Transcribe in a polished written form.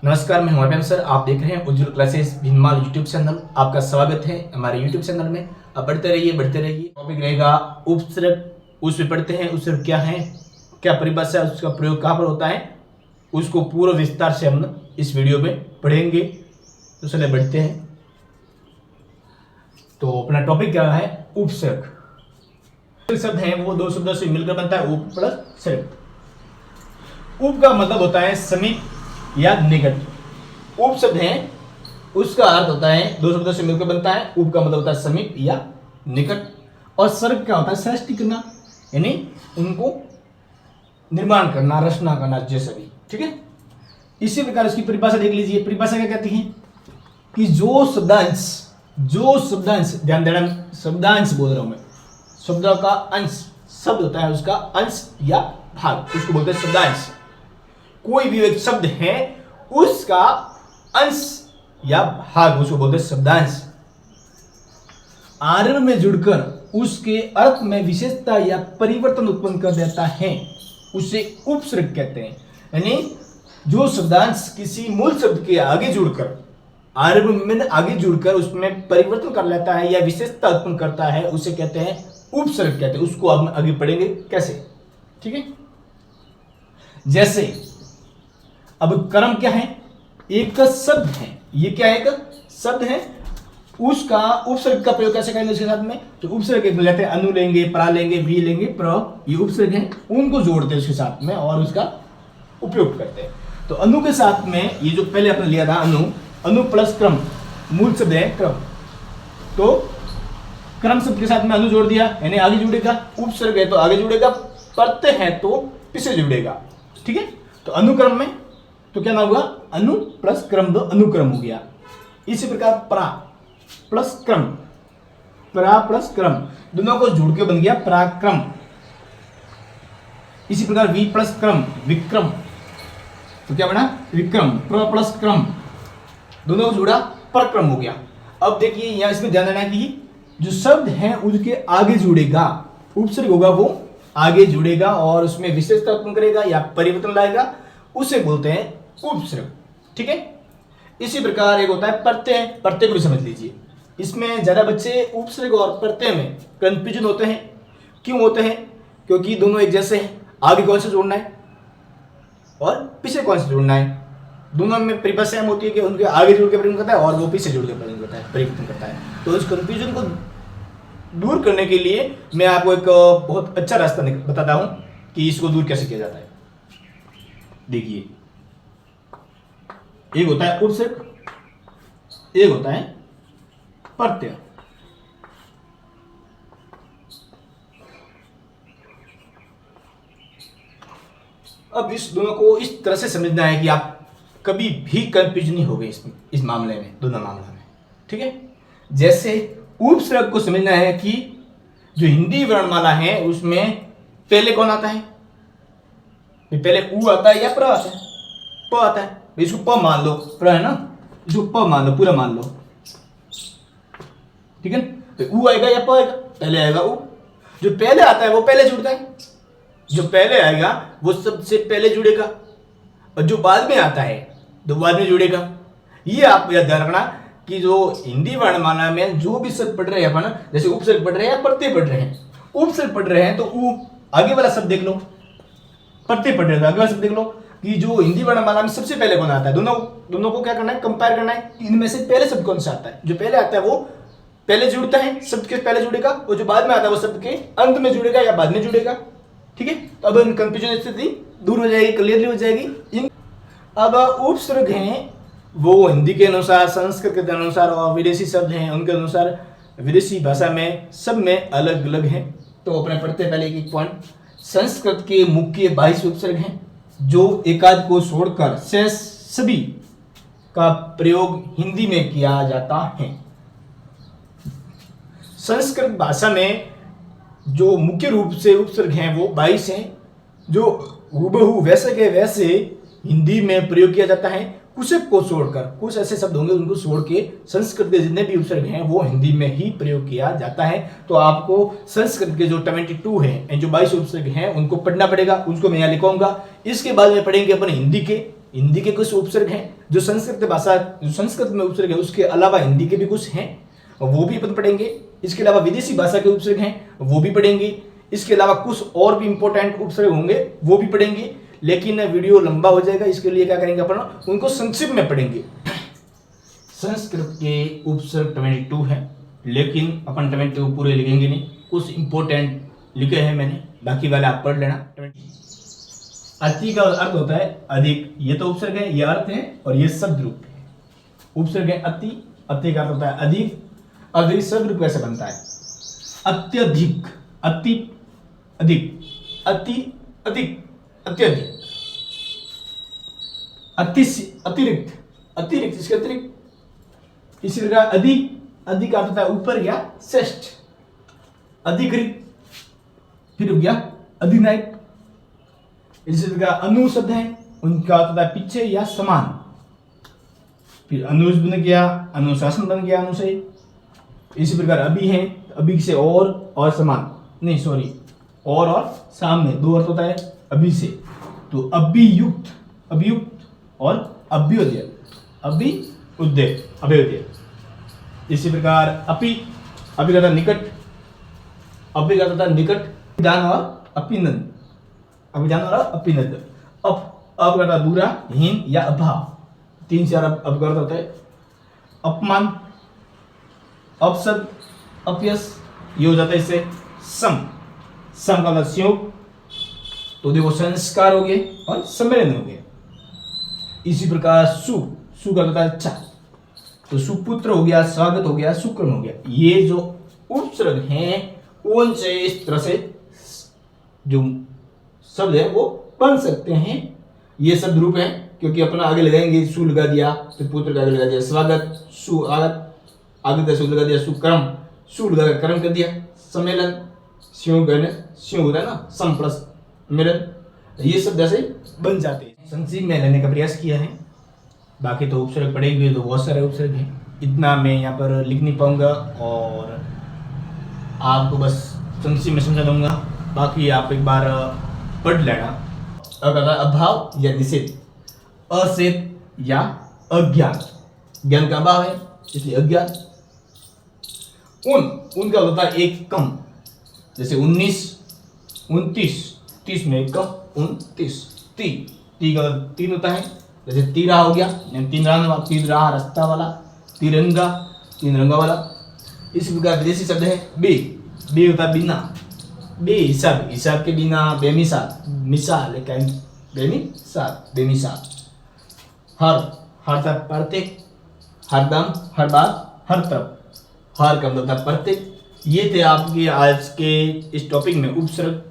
नमस्कार, मैं हूं सर। आप देख रहे हैं उज्जवल क्लासेस भिनमाल यूट्यूब चैनल। आपका स्वागत है हमारे यूट्यूब चैनल में। अब बढ़ते रहिए। टॉपिक रहेगा उपसर्ग। उसमें पढ़ते हैं उपसर्ग क्या है, क्या परिभाषा है, उसका प्रयोग कहाँ पर होता है, उसको पूरा विस्तार से हम इस वीडियो में पढ़ेंगे। तो चलिए बढ़ते हैं। तो अपना टॉपिक क्या है, उपसर्ग। शब्द है वो दो शब्दों से मिलकर बनता है, उप प्लस सर्ग। उप का मतलब होता है समीप या निकट। उप शब्द है उसका अर्थ होता है दो शब्दों से मिलकर बनता है। उप का मतलब होता है समीप या निकट, और सर्ग क्या होता है सृष्टि करना, यानी उनको निर्माण करना, रचना करना, जैसा भी। ठीक है, इसी प्रकार इसकी परिभाषा देख लीजिए। परिभाषा क्या कहती है कि जो शब्दांश ध्यान देना, शब्दांश बोल रहा हूं मैं, शब्द का अंश, शब्द होता है उसका अंश या भाग, उसको बोलते हैं शब्दांश। कोई भी एक शब्द है उसका अंश या भाग, उसको बोलते हैं शब्दांश, आरंभ में जुड़कर उसके अर्थ में विशेषता या परिवर्तन उत्पन्न कर देता है, उसे उपसर्ग कहते हैं। यानी जो शब्दांश किसी मूल शब्द के आगे जुड़कर, आरंभ में आगे जुड़कर उसमें परिवर्तन कर लेता है या विशेषता उत्पन्न करता है, उसे कहते हैं उपसर्ग कहते हैं। उसको हम आगे पढ़ेंगे कैसे। ठीक है, जैसे अब कर्म क्या है, एक शब्द है, ये क्या है, एक शब्द है, उसका उपसर्ग का प्रयोग कैसे करेंगे उसके साथ में। तो उपसर्ग एक लेते हैं, अनु लेंगे, परा लेंगे, भी लेंगे, प्र, ये उपसर्ग है, उनको जोड़ते हैं उसके साथ में और उसका उपयोग करते हैं। तो अनु के साथ में ये जो पहले आपने लिया था अनु प्लस क्रम, मूल शब्द है क्रम, तो क्रम शब्द के साथ में अनु जोड़ दिया, यानी आगे जुड़ेगा। उपसर्ग है तो आगे जुड़ेगा, प्रत्यय है तो पीछे जुड़ेगा। ठीक है, तो अनुक्रम में तो क्या नाम हुआ, अनु प्लस क्रम, दो अनुक्रम हो गया। इसी प्रकार परा प्लस क्रम, परा प्लस क्रम, दोनों को जोड़ के बन गया पराक्रम। इसी प्रकार वी प्लस क्रम, विक्रम, तो क्या बना विक्रम। प्र प्लस क्रम, दोनों को जोड़ा परक्रम हो गया। अब देखिए यहां इसमें ध्यान देना कि जो शब्द है उसके आगे जुड़ेगा, उपसर्ग होगा वो आगे जुड़ेगा और उसमें विशेषता उत्पन्न करेगा या परिवर्तन लाएगा, उसे बोलते हैं उपसर्ग। ठीक है, इसी प्रकार एक होता है प्रत्यय। प्रत्यय को भी समझ लीजिए। इसमें ज्यादा बच्चे उपसर्ग और प्रत्यय में कंफ्यूजन होते हैं। क्यों होते हैं, क्योंकि दोनों एक जैसे हैं। आगे कौन से जोड़ना है और पीछे कौन से जोड़ना है, दोनों में परिभाषा होती है कि उनके आगे जुड़ के परिवर्तन करता है और वो पीछे जुड़ के परिवर्तन करता है। तो इस कंफ्यूजन को दूर करने के लिए मैं आपको एक बहुत अच्छा रास्ता बताता हूं कि इसको दूर कैसे किया जाता है। देखिए, एक होता है उपसर्ग, एक होता है प्रत्यय। अब इस दोनों को इस तरह से समझना है कि आप कभी भी कंफ्यूज नहीं हो गए इस मामले में, दोनों मामलों में। ठीक है, जैसे उपसर्ग को समझना है कि जो हिंदी वर्णमाला है उसमें पहले कौन आता है, पहले उ आता है या प्र आता है, प आता है। इसको प मान लो, प्र है ना, इसको प मान लो, पूरा मान लो। ठीक है, तो उ आएगा या प आएगा, पहले आएगा उ। जो पहले आता है वो पहले जुड़ता है, जो पहले आएगा वो सबसे पहले जुड़ेगा, और जो बाद में आता है तो बाद में जुड़ेगा। ये आप याद रखना कि जो हिंदी वर्णमाला में जो भी शब्द पढ़ रहे हैं अपन, जैसे उपसर्ग पढ़ रहे हैं या प्रत्यय पढ़ रहे हैं, उपसर्ग पढ़ रहे हैं तो उ आगे वाला शब्द देख लो, प्रत्यय पढ़ रहे हैं आगे वाला शब्द देख लो कि जो हिंदी वर्णमाला में सबसे पहले कौन आता है। दोनों को क्या करना है, कंपेयर करना है, इनमें से पहले शब्द कौन सा आता है। जो पहले आता है वो पहले जुड़ता है, शब्द के पहले जुड़ेगा, और जो बाद में आता है वो शब्द के अंत में जुड़ेगा या बाद में जुड़ेगा। ठीक है, तो अब कंफ्यूजन स्थिति दूर हो जाएगी, क्लियरली हो जाएगी। अब उपसर्ग हैं वो हिंदी के अनुसार, संस्कृत के अनुसार और विदेशी शब्द हैं उनके अनुसार, विदेशी भाषा में सब में अलग अलग हैं। तो अपने पढ़ते पहले एक पॉइंट। संस्कृत के मुख्य 22 उपसर्ग हैं जो एकाध को छोड़कर शेष सभी का प्रयोग हिंदी में किया जाता है। संस्कृत भाषा में जो मुख्य रूप से उपसर्ग हैं वो 22 हैं, जो हूबहू वैसे के वैसे हिंदी में प्रयोग किया जाता है। कुछ को छोड़कर, कुछ ऐसे शब्द होंगे उनको छोड़ के संस्कृत के जितने भी उपसर्ग हैं वो हिंदी में ही प्रयोग किया जाता है। तो आपको संस्कृत के जो 22 हैं, जो 22 उपसर्ग हैं उनको पढ़ना पड़ेगा, उसको मैं यहाँ लिखूंगा। इसके बाद में पढ़ेंगे अपन हिंदी के हिंदी के कुछ उपसर्ग हैं जो संस्कृत भाषा, जो संस्कृत में उपसर्ग है उसके अलावा हिंदी के भी कुछ हैं और वो भी अपन पढ़ेंगे। इसके अलावा विदेशी भाषा के उपसर्ग हैं वो भी पढ़ेंगे। इसके अलावा कुछ और भी इंपॉर्टेंट उपसर्ग होंगे वो भी पढ़ेंगे, लेकिन वीडियो लंबा हो जाएगा, इसके लिए क्या करेंगे अपन उनको संक्षिप्त में पढ़ेंगे। संस्कृत के उपसर्ग 22 है, लेकिन अपन 22 पूरे लिखेंगे नहीं, कुछ इंपॉर्टेंट लिखे हैं मैंने, बाकी वाले आप पढ़ लेना। अति का अर्थ होता है अधिक, ये तो उपसर्ग है, ये अर्थ है और ये शब्द रूप है। उपसर्ग है अति, अति का अर्थ होता है अधिक। अब शब्द रूप कैसे बनता है? अत्यधिक, अति अधिक, अति अधिक, अत्यधिक, अतिरिक्त, अतिरिक्त, इसके अतिरिक्त। इसी प्रकार अधिक, अधिक का अर्थ होता है ऊपर या श्रेष्ठ। अधिकृत, फिर हो गया अधिनायक। इसी प्रकार अनु शब्द है, उनका अर्थ होता है पीछे या समान। फिर अनुज बन गया, अनुशासन बन गया, अनुशय। इसी प्रकार अभी है, अभी से और समान, नहीं सॉरी, और सामने, दो अर्थ होता है अभी से। तो अभियुक्त, अभियुक्त और अभ्युदय, अभ्युदय, अभ्युदय। इसी प्रकार अपि, अभी का था निकट, अभी का था निकट, अभिधान और अपिनद, अभिधान और अपिनद। अब का था दूरा, हीन या अभाव, 3-4 अब का होता है। अपमान, अपशब्द, अपयश, ये हो जाता है इससे सम, सम का मतलब संयोग, तो देखो संस्कार हो गए और सम्मेलन हो गए। इसी प्रकार सु, सु का होता है अच्छा, तो सुपुत्र हो गया, स्वागत हो गया, सुक्रम हो गया। ये जो उपसर्ग हैं उनसे इस तरह से जो शब्द है वो बन सकते हैं। ये शब्द रूप है, क्योंकि अपना आगे लगाएंगे, सु लगा दिया, तो पुत्र का आगे लगा दिया स्वागत, सु आगे का सु लगा दिया सुक्रम, सु लगा कर्म कर दिया सम्मेलन, स्यों करने, स्यों होता है ना, सम प्लस मिलन, ये सब जैसे बन जाते हैं। संक्षिप्त में लेने का प्रयास किया है, बाकी तो उपसर्ग पढ़ेंगे तो बहुत सारे उपसर्ग हैं, इतना मैं यहाँ पर लिख नहीं पाऊंगा और आपको बस संक्षिप्त में समझा दूंगा, बाकी आप एक बार पढ़ लेना। अभाव या निषेध, असेत या अज्ञान, ज्ञान का अभाव है इसलिए अज्ञान। उनका होता है एक कम, जैसे 19, 29, 30 में एक कम 29, ती का 3 होता है, जैसे तीरा हो गया, तीन राह रास्ता वाला, तिरंगा, 3 रंगा वाला। इस प्रकार विदेशी शब्द है बे, बे होता है बिना, बे हिसाब, हिसाब के बिना, बेमिसाल, मिसाल बेमिसाल, बेमिसाल। हर, हर था प्रत्येक, हरदम, हर बात, हर तरफ, हर का मतलब था प्रत्येक। ये थे आपके आज के इस टॉपिक में उपसर्ग